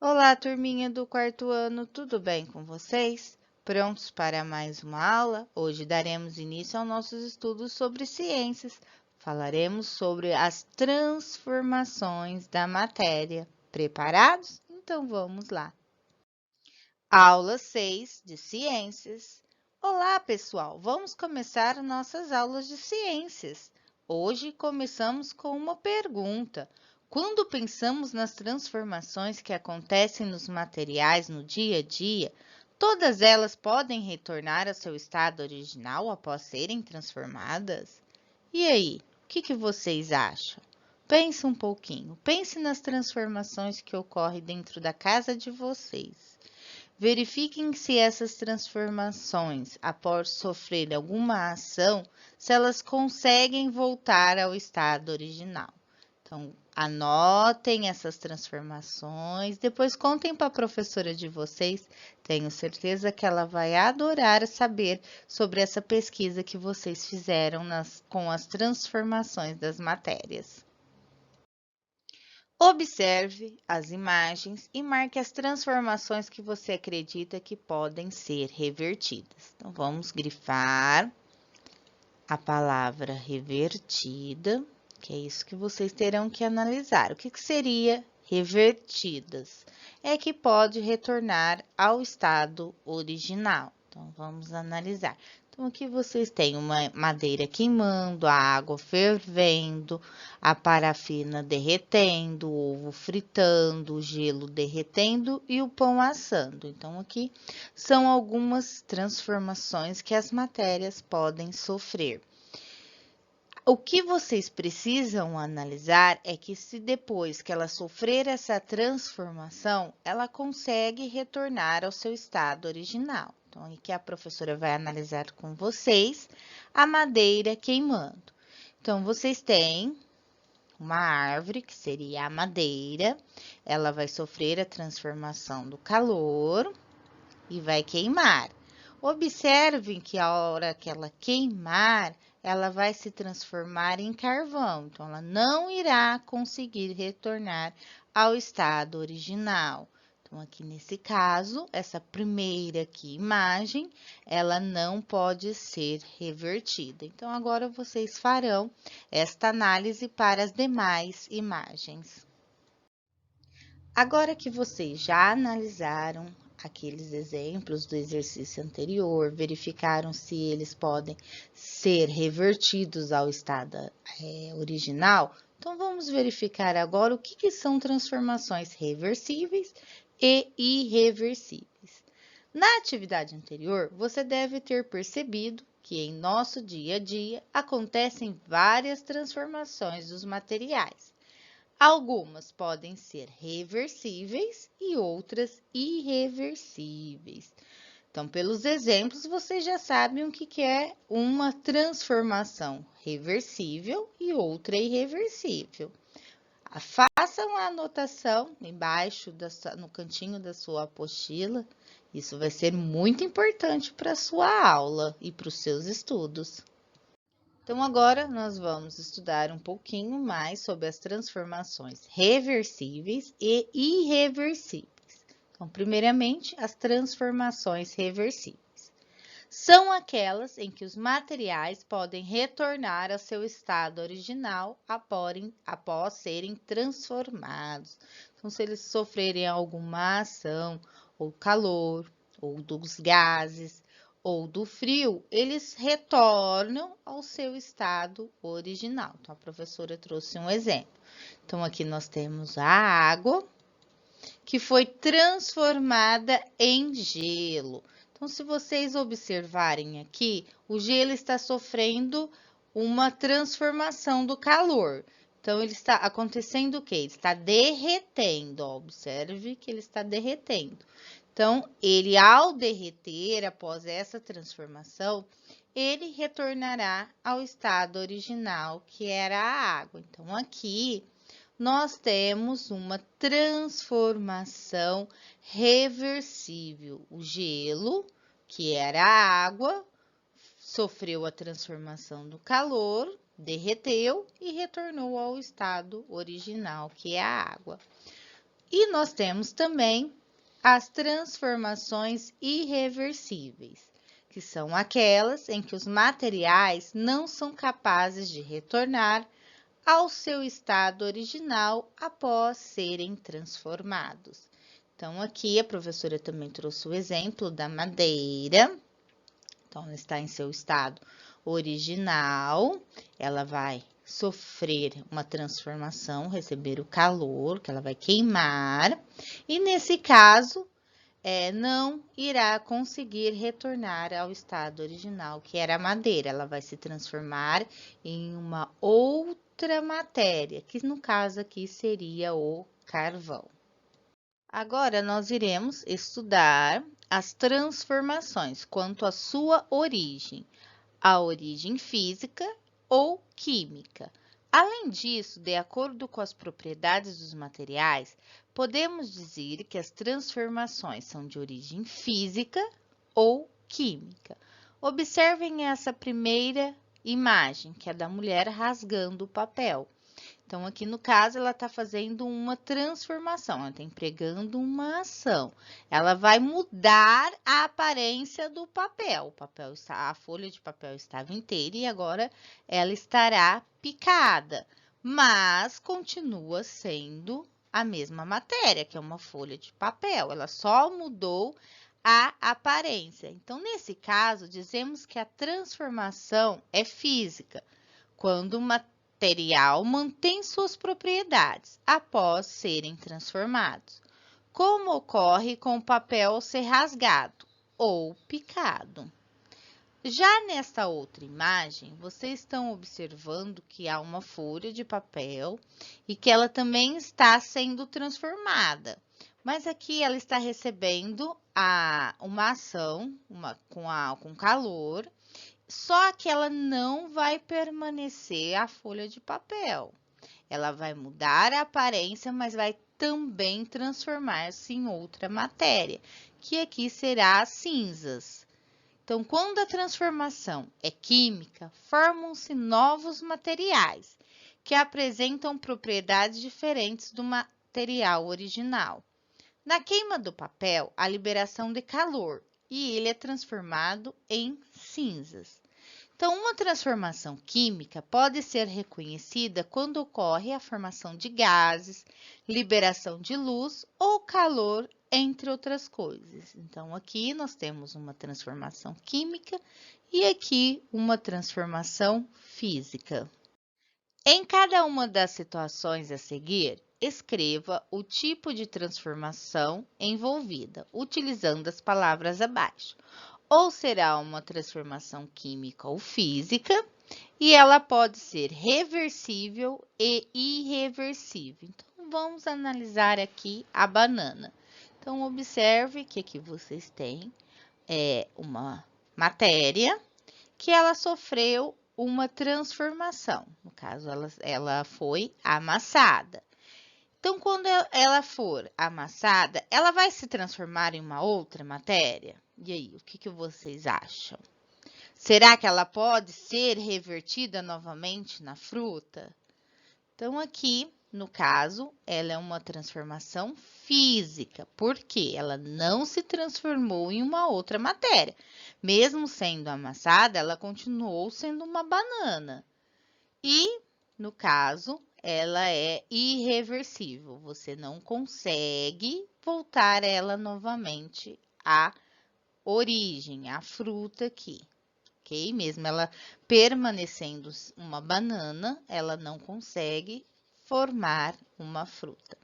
Olá, turminha do quarto ano, tudo bem com vocês? Prontos para mais uma aula? Hoje daremos início aos nossos estudos sobre ciências. Falaremos sobre as transformações da matéria. Preparados? Então vamos lá. Aula 6 de Ciências. Olá, pessoal! Vamos começar nossas aulas de ciências. Hoje começamos com uma pergunta. Quando pensamos nas transformações que acontecem nos materiais no dia a dia, todas elas podem retornar ao seu estado original após serem transformadas? E aí, o que vocês acham? Pense um pouquinho. Pense nas transformações que ocorrem dentro da casa de vocês. Verifiquem se essas transformações, após sofrer alguma ação, se elas conseguem voltar ao estado original. Então, anotem essas transformações, depois contem para a professora de vocês. Tenho certeza que ela vai adorar saber sobre essa pesquisa que vocês fizeram com as transformações das matérias. Observe as imagens e marque as transformações que você acredita que podem ser revertidas. Então, vamos grifar a palavra revertida, que é isso que vocês terão que analisar. O que seria revertidas? É que pode retornar ao estado original. Então, vamos analisar. Então, aqui vocês têm uma madeira queimando, a água fervendo, a parafina derretendo, o ovo fritando, o gelo derretendo e o pão assando. Então, aqui são algumas transformações que as matérias podem sofrer. O que vocês precisam analisar é que se depois que ela sofrer essa transformação, ela consegue retornar ao seu estado original. Então, aqui a professora vai analisar com vocês a madeira queimando. Então, vocês têm uma árvore, que seria a madeira, ela vai sofrer a transformação do calor e vai queimar. Observem que a hora que ela queimar, ela vai se transformar em carvão, então ela não irá conseguir retornar ao estado original. Então, aqui nesse caso, essa primeira aqui imagem, ela não pode ser revertida. Então, agora vocês farão esta análise para as demais imagens. Agora que vocês já analisaram aqueles exemplos do exercício anterior, verificaram se eles podem ser revertidos ao estado original, então vamos verificar agora o que são transformações reversíveis e irreversíveis. Na atividade anterior, você deve ter percebido que em nosso dia a dia acontecem várias transformações dos materiais. Algumas podem ser reversíveis e outras irreversíveis. Então, pelos exemplos, vocês já sabem o que é uma transformação reversível e outra irreversível. Façam a anotação embaixo, no cantinho da sua apostila. Isso vai ser muito importante para a sua aula e para os seus estudos. Então, agora nós vamos estudar um pouquinho mais sobre as transformações reversíveis e irreversíveis. Então, primeiramente, as transformações reversíveis. São aquelas em que os materiais podem retornar ao seu estado original após serem transformados. Então, se eles sofrerem alguma ação, ou calor, ou dos gases, ou do frio, eles retornam ao seu estado original. Então, a professora trouxe um exemplo. Então, aqui nós temos a água, que foi transformada em gelo. Então, se vocês observarem aqui, o gelo está sofrendo uma transformação do calor. Então, ele está acontecendo o quê? Ele está derretendo, ó, observe que ele está derretendo. Então, ele ao derreter, após essa transformação, ele retornará ao estado original, que era a água. Então, aqui nós temos uma transformação reversível. O gelo, que era a água, sofreu a transformação do calor, derreteu e retornou ao estado original, que é a água. E nós temos também as transformações irreversíveis, que são aquelas em que os materiais não são capazes de retornar ao seu estado original após serem transformados. Então, aqui a professora também trouxe o exemplo da madeira. Então, ela está em seu estado original, ela vai sofrer uma transformação, receber o calor, que ela vai queimar, e nesse caso, não irá conseguir retornar ao estado original, que era a madeira. Ela vai se transformar em uma outra matéria, que no caso aqui seria o carvão. Agora, nós iremos estudar as transformações quanto à sua origem, a origem física ou química. Além disso, de acordo com as propriedades dos materiais, podemos dizer que as transformações são de origem física ou química. Observem essa primeira imagem, que é da mulher rasgando o papel. Então, aqui no caso, ela está fazendo uma transformação, ela está empregando uma ação. Ela vai mudar a aparência do papel. A folha de papel estava inteira e agora ela estará picada, mas continua sendo a mesma matéria, que é uma folha de papel. Ela só mudou a aparência. Então, nesse caso, dizemos que a transformação é física, quando o material mantém suas propriedades após serem transformados, como ocorre com o papel ao ser rasgado ou picado. Já nesta outra imagem, vocês estão observando que há uma folha de papel e que ela também está sendo transformada. Mas aqui ela está recebendo uma ação com calor, só que ela não vai permanecer a folha de papel. Ela vai mudar a aparência, mas vai também transformar-se em outra matéria, que aqui será as cinzas. Então, quando a transformação é química, formam-se novos materiais, que apresentam propriedades diferentes do material original. Na queima do papel, há liberação de calor e ele é transformado em cinzas. Então, uma transformação química pode ser reconhecida quando ocorre a formação de gases, liberação de luz ou calor, entre outras coisas. Então, aqui nós temos uma transformação química e aqui uma transformação física. Em cada uma das situações a seguir, escreva o tipo de transformação envolvida, utilizando as palavras abaixo. Ou será uma transformação química ou física, e ela pode ser reversível e irreversível. Então, vamos analisar aqui a banana. Então, observe que aqui vocês têm uma matéria que ela sofreu uma transformação. No caso, ela foi amassada. Então, quando ela for amassada, ela vai se transformar em uma outra matéria? E aí, o que vocês acham? Será que ela pode ser revertida novamente na fruta? Então, aqui, no caso, ela é uma transformação física, porque ela não se transformou em uma outra matéria. Mesmo sendo amassada, ela continuou sendo uma banana. E, no caso, ela é irreversível. Você não consegue voltar ela novamente à origem, à fruta aqui, ok? Mesmo ela permanecendo uma banana, ela não consegue formar uma fruta.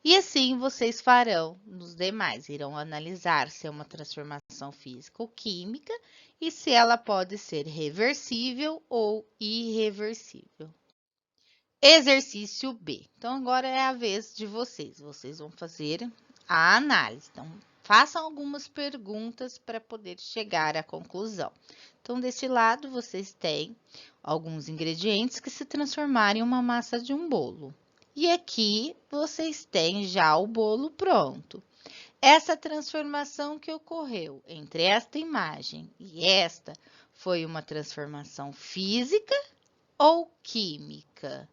E assim vocês farão nos demais, irão analisar se é uma transformação física ou química e se ela pode ser reversível ou irreversível. Exercício B. Então, agora é a vez de vocês. Vocês vão fazer a análise. Então, façam algumas perguntas para poder chegar à conclusão. Então, desse lado, vocês têm alguns ingredientes que se transformaram em uma massa de um bolo. E aqui, vocês têm já o bolo pronto. Essa transformação que ocorreu entre esta imagem e esta foi uma transformação física ou química?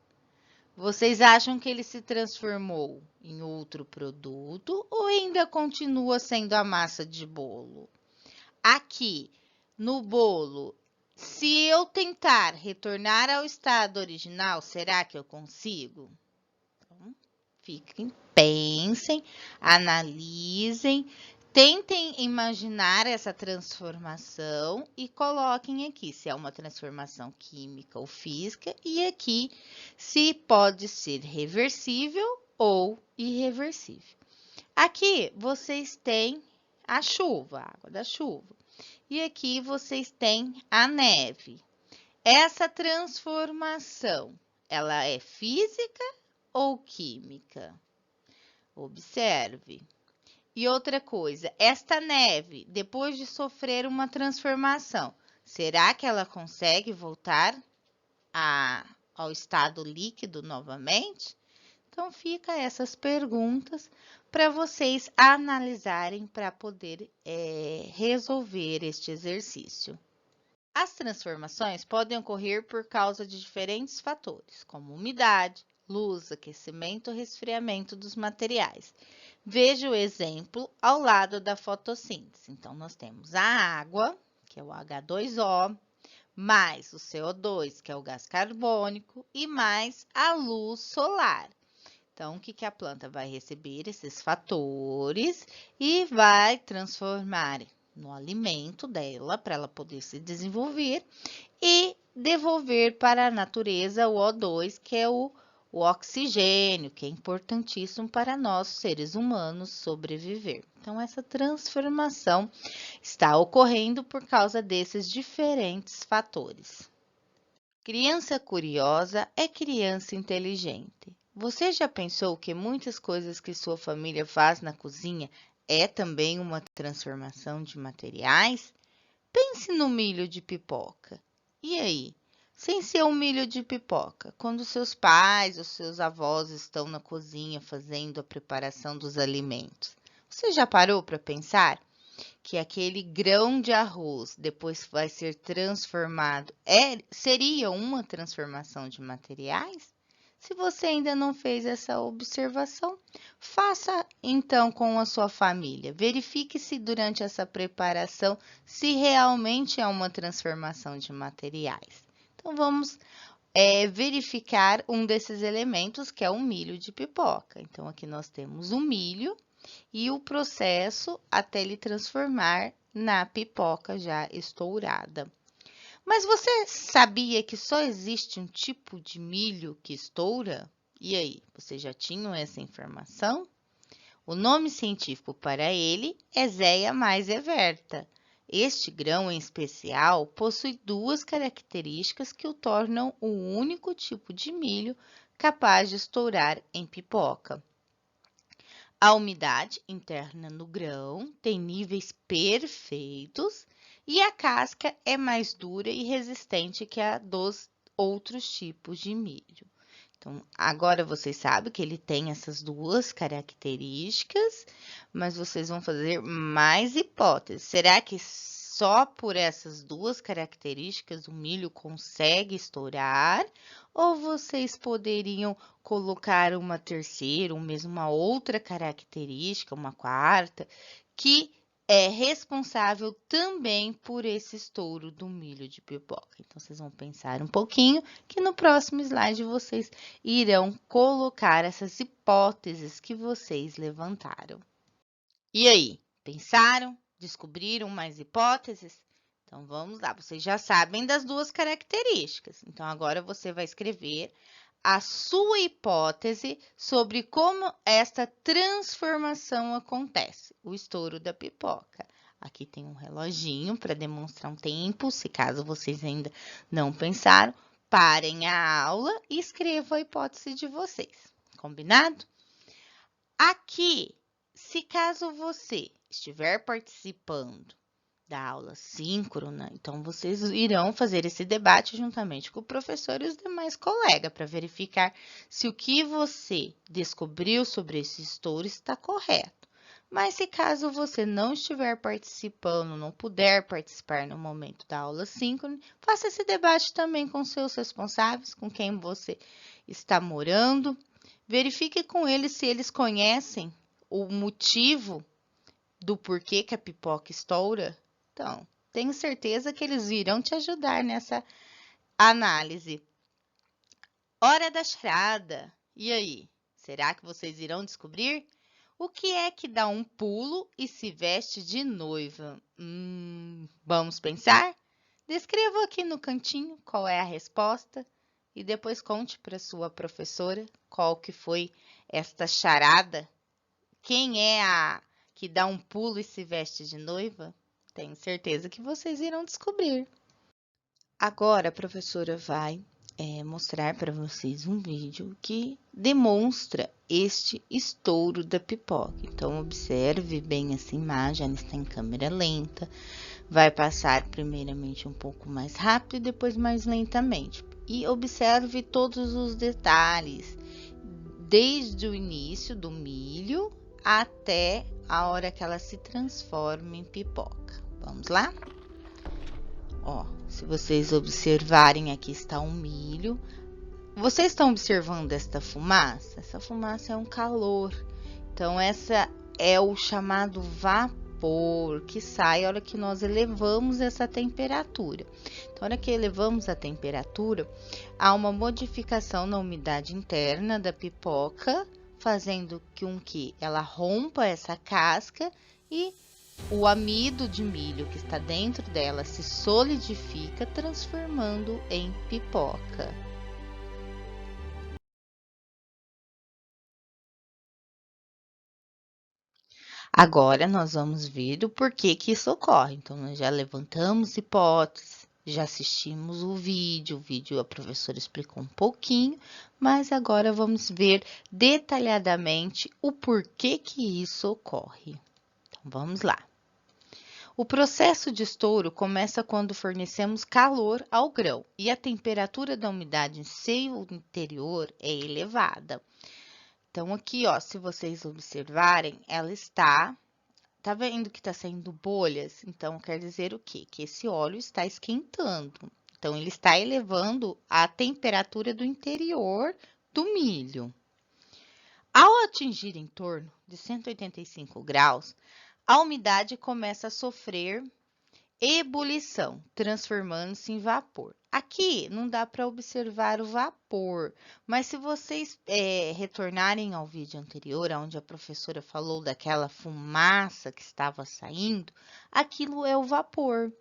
Vocês acham que ele se transformou em outro produto ou ainda continua sendo a massa de bolo? Aqui no bolo, se eu tentar retornar ao estado original, será que eu consigo? Então, fiquem, pensem, analisem, tentem imaginar essa transformação e coloquem aqui se é uma transformação química ou física e aqui se pode ser reversível ou irreversível. Aqui vocês têm a chuva, a água da chuva. E aqui vocês têm a neve. Essa transformação, ela é física ou química? Observe. E outra coisa, esta neve, depois de sofrer uma transformação, será que ela consegue voltar ao estado líquido novamente? Então, fica essas perguntas para vocês analisarem para poder resolver este exercício. As transformações podem ocorrer por causa de diferentes fatores, como umidade, luz, aquecimento ou resfriamento dos materiais. Veja o exemplo ao lado da fotossíntese. Então, nós temos a água, que é o H2O, mais o CO2, que é o gás carbônico, e mais a luz solar. Então, o que a planta vai receber? Esses fatores e vai transformar no alimento dela, para ela poder se desenvolver, e devolver para a natureza o O2, que é o oxigênio, que é importantíssimo para nós, seres humanos, sobreviver. Então, essa transformação está ocorrendo por causa desses diferentes fatores. Criança curiosa é criança inteligente. Você já pensou que muitas coisas que sua família faz na cozinha é também uma transformação de materiais? Pense no milho de pipoca. E aí? Sem ser um milho de pipoca, quando seus pais ou seus avós estão na cozinha fazendo a preparação dos alimentos, você já parou para pensar que aquele grão de arroz depois vai ser transformado seria uma transformação de materiais? Se você ainda não fez essa observação, faça então com a sua família. Verifique se durante essa preparação se realmente é uma transformação de materiais. Então, vamos verificar um desses elementos, que é o milho de pipoca. Então, aqui nós temos o milho e o processo até ele transformar na pipoca já estourada. Mas você sabia que só existe um tipo de milho que estoura? E aí, você já tinha essa informação? O nome científico para ele é Zea maizeverte. Este grão em especial possui duas características que o tornam o único tipo de milho capaz de estourar em pipoca. A umidade interna no grão tem níveis perfeitos e a casca é mais dura e resistente que a dos outros tipos de milho. Então, agora vocês sabem que ele tem essas duas características, mas vocês vão fazer mais hipóteses. Será que só por essas duas características o milho consegue estourar? Ou vocês poderiam colocar uma terceira, ou mesmo uma outra característica, uma quarta, que é responsável também por esse estouro do milho de pipoca? Então, vocês vão pensar um pouquinho que no próximo slide vocês irão colocar essas hipóteses que vocês levantaram. E aí, pensaram? Descobriram mais hipóteses? Então, vamos lá. Vocês já sabem das duas características. Então, agora você vai escrever a sua hipótese sobre como esta transformação acontece, o estouro da pipoca. Aqui tem um reloginho para demonstrar um tempo, se caso vocês ainda não pensaram, parem a aula e escrevam a hipótese de vocês, combinado? Aqui, se caso você estiver participando da aula síncrona, então vocês irão fazer esse debate juntamente com o professor e os demais colegas para verificar se o que você descobriu sobre esse estouro está correto. Mas se caso você não estiver participando, não puder participar no momento da aula síncrona, faça esse debate também com seus responsáveis, com quem você está morando. Verifique com eles se eles conhecem o motivo do porquê que a pipoca estoura. Então, tenho certeza que eles irão te ajudar nessa análise. Hora da charada. E aí? Será que vocês irão descobrir? O que é que dá um pulo e se veste de noiva? Vamos pensar? Descreva aqui no cantinho qual é a resposta e depois conte para sua professora qual que foi esta charada. Quem é a que dá um pulo e se veste de noiva? Tenho certeza que vocês irão descobrir. Agora a professora vai mostrar para vocês um vídeo que demonstra este estouro da pipoca. Então, observe bem essa imagem, ela está em câmera lenta. Vai passar primeiramente um pouco mais rápido e depois mais lentamente. E observe todos os detalhes, desde o início do milho até a hora que ela se transforma em pipoca. Vamos lá? Ó, se vocês observarem, aqui está um milho. Vocês estão observando esta fumaça? Essa fumaça é um calor. Então, essa é o chamado vapor que sai a hora que nós elevamos essa temperatura. Então, a hora que elevamos a temperatura, há uma modificação na umidade interna da pipoca, fazendo com que ela rompa essa casca e o amido de milho que está dentro dela se solidifica, transformando em pipoca. Agora, nós vamos ver o porquê que isso ocorre. Então, nós já levantamos hipóteses, já assistimos o vídeo a professora explicou um pouquinho, mas agora vamos ver detalhadamente o porquê que isso ocorre. Então, vamos lá. O processo de estouro começa quando fornecemos calor ao grão e a temperatura da umidade em seu interior é elevada. Então, aqui, ó, se vocês observarem, ela tá vendo que está saindo bolhas? Então, quer dizer o quê? Que esse óleo está esquentando. Então, ele está elevando a temperatura do interior do milho. Ao atingir em torno de 185 graus, a umidade começa a sofrer ebulição, transformando-se em vapor. Aqui não dá para observar o vapor, mas se vocês retornarem ao vídeo anterior, onde a professora falou daquela fumaça que estava saindo, aquilo é o vapor.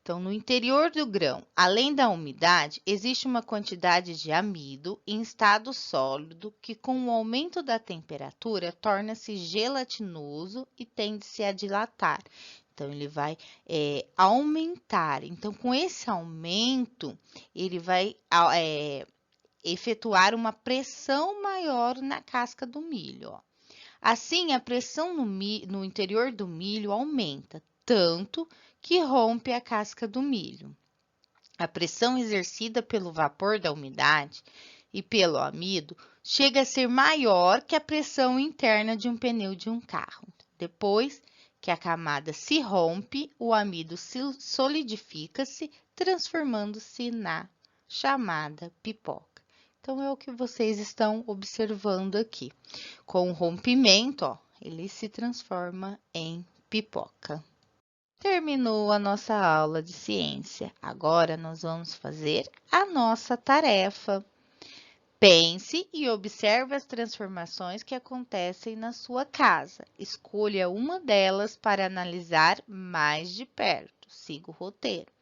Então, no interior do grão, além da umidade, existe uma quantidade de amido em estado sólido que, com o aumento da temperatura, torna-se gelatinoso e tende-se a dilatar. Então, ele vai aumentar. Então, com esse aumento, ele vai efetuar uma pressão maior na casca do milho. Ó. Assim, a pressão no interior do milho aumenta, tanto que rompe a casca do milho. A pressão exercida pelo vapor da umidade e pelo amido chega a ser maior que a pressão interna de um pneu de um carro. Depois que a camada se rompe, o amido solidifica-se, transformando-se na chamada pipoca. Então, é o que vocês estão observando aqui. Com o rompimento, ó, ele se transforma em pipoca. Terminou a nossa aula de ciência. Agora, nós vamos fazer a nossa tarefa. Pense e observe as transformações que acontecem na sua casa. Escolha uma delas para analisar mais de perto. Siga o roteiro.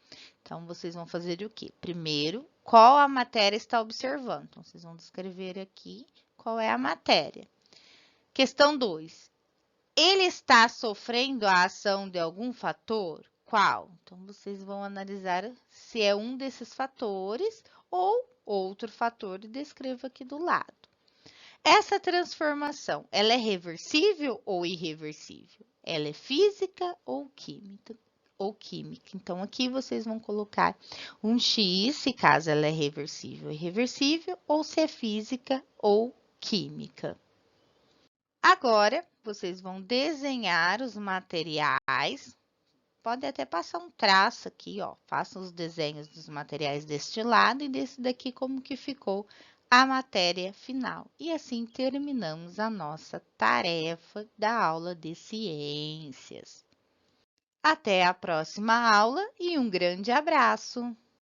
Então, vocês vão fazer o quê? Primeiro, qual a matéria está observando? Então, vocês vão descrever aqui qual é a matéria. Questão 2. Ele está sofrendo a ação de algum fator? Qual? Então, vocês vão analisar se é um desses fatores ou outro fator e descreva aqui do lado. Essa transformação, ela é reversível ou irreversível? Ela é física ou química? Então, aqui vocês vão colocar um X, se caso ela é reversível ou irreversível, ou se é física ou química. Agora, vocês vão desenhar os materiais. Pode até passar um traço aqui, ó. Façam os desenhos dos materiais deste lado e desse daqui como que ficou a matéria final. E assim terminamos a nossa tarefa da aula de ciências. Até a próxima aula e um grande abraço!